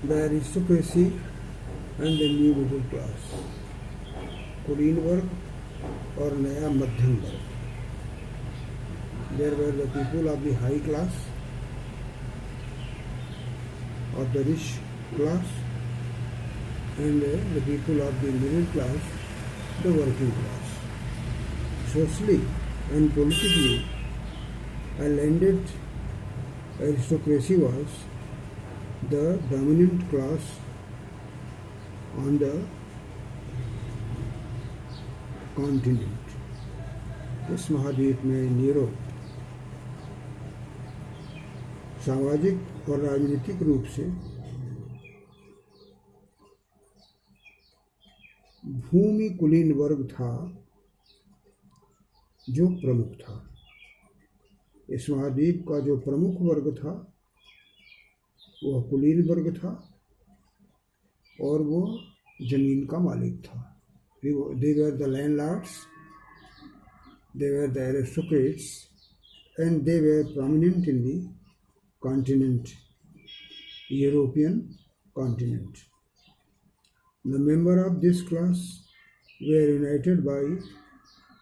the aristocracy and the new middle class, कुलीन वर्ग और नया मध्यम वर्ग. There were the people of the high class, of the rich class, and the people of the middle class, the working class. Socially and politically, a landed aristocracy was the dominant class on the continent. इस महाद्वीप में Europe सामाजिक और राजनीतिक रूप से भूमि कुलीन वर्ग था जो प्रमुख था. इस महाद्वीप का जो प्रमुख वर्ग था वह कुलीन वर्ग था और वो जमीन का मालिक था. They were the landlords, they were the aristocrats, and they were prominent in the continent, European continent. The members of this class were united by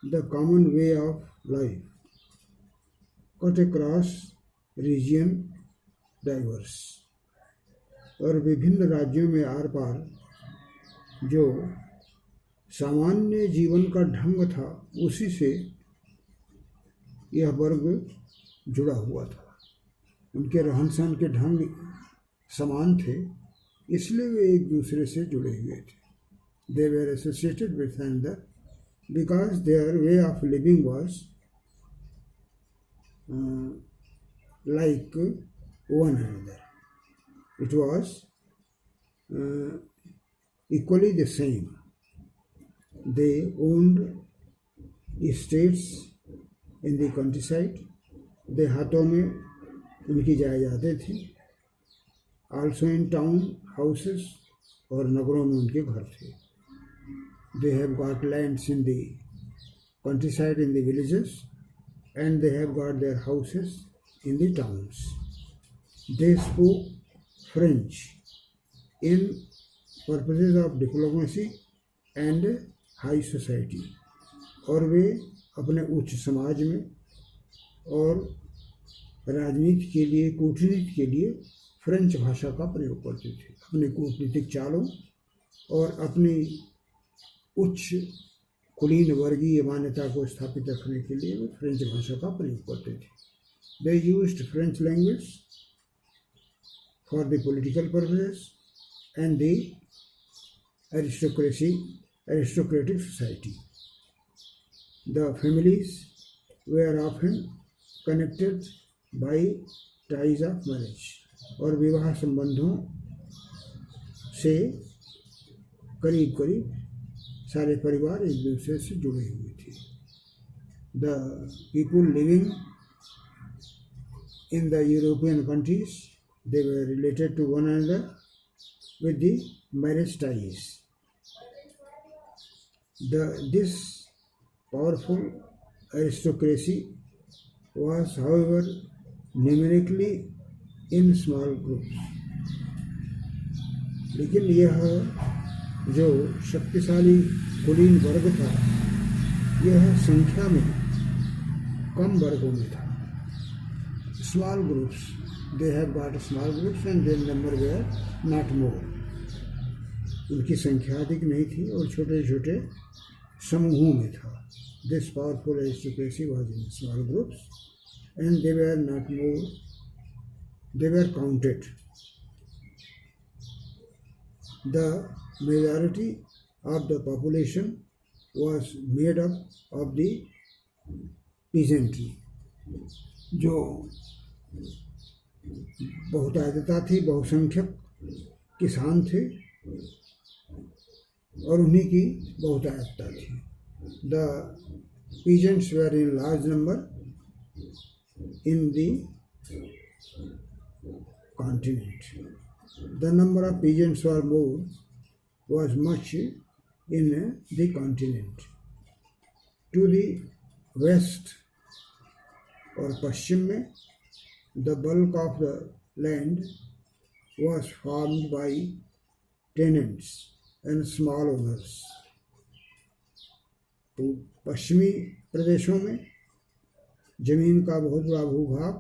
the common way of life, cut across region diverse. और विभिन्न राज्यों में are पार जो सामान्य जीवन का ढंग था उसी से यह वर्ग जुड़ा हुआ था. उनके रहन सहन के ढंग समान थे इसलिए वे एक दूसरे से जुड़े हुए थे. They were associated with one another because their way of living was like one another. It was equally the same. They owned estates in the countryside. देहातों में उनकी जायदादें थी. Also in town houses और नगरों में उनके घर थे. They have got lands in the countryside in the villages and they have got their houses in the towns. They spoke French in purposes of diplomacy and high society. और वे अपने उच्च समाज में और राजनीति के लिए कूटनीति के लिए फ्रेंच भाषा का प्रयोग करते थे. अपने कूटनीतिक चालों और अपनी उच्च कुलीन वर्गीय मान्यता को स्थापित रखने के लिए वे फ्रेंच भाषा का प्रयोग करते थे. They used French language for the political purposes and the aristocratic society. The families were often connected by ties of marriage. और विवाह संबंधों से करीब करीब सारे परिवार एक दूसरे से जुड़े हुए थे. The people living in the European countries, they were related to one another with the marriage ties. This powerful aristocracy was, however, numerically in small groups. लेकिन यह जो शक्तिशाली कुलीन वर्ग था यह संख्या में कम वर्गों में था. Small groups, they have got small groups and their number were not more. उनकी संख्या अधिक नहीं थी और छोटे छोटे समूहों में था. This powerful aristocracy was in small groups and they were not more, they were counted. The majority of the population was made up of the peasantry. जो बहुतायतता थी, बहुसंख्यक किसान थे और उन्हीं की बहुतायतता थी. The peasants were in large number in the continent. The number of peasants was much in the continent. To the west और पश्चिम में the bulk of the land was farmed by tenants and small owners. तो पश्चिमी प्रदेशों में जमीन का बहुत बड़ा भूभाग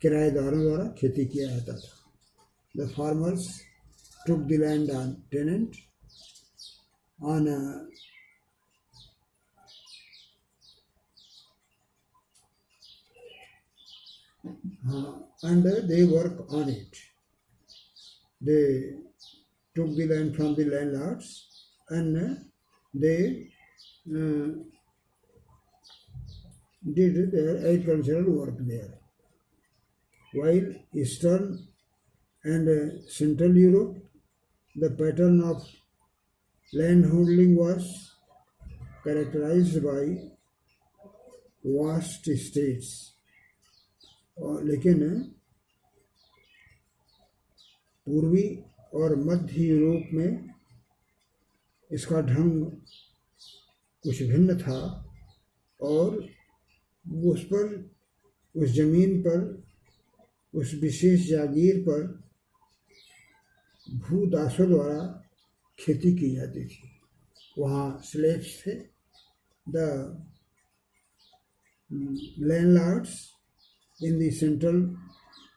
किराएदारों द्वारा खेती किया जाता था. The farmers took the land on tenant on and they work on it. They took the land from the landlords and they did their agricultural work there. While Eastern and Central Europe, the pattern of landholding was characterized by vast estates. लेकिन पूर्वी और मध्य Europe में इसका ढंग कुछ भिन्न था और उस पर, उस जमीन पर, उस विशेष जागीर पर भूदासों द्वारा खेती की जाती थी. वहाँ स्लेव्स थे. The landlords in the Central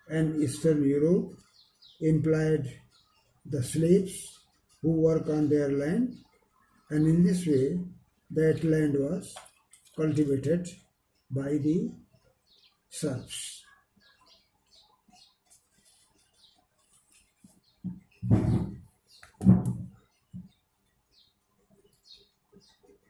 and Eastern Europe employed the slaves who work on their land, and in this way that land was cultivated by the serfs.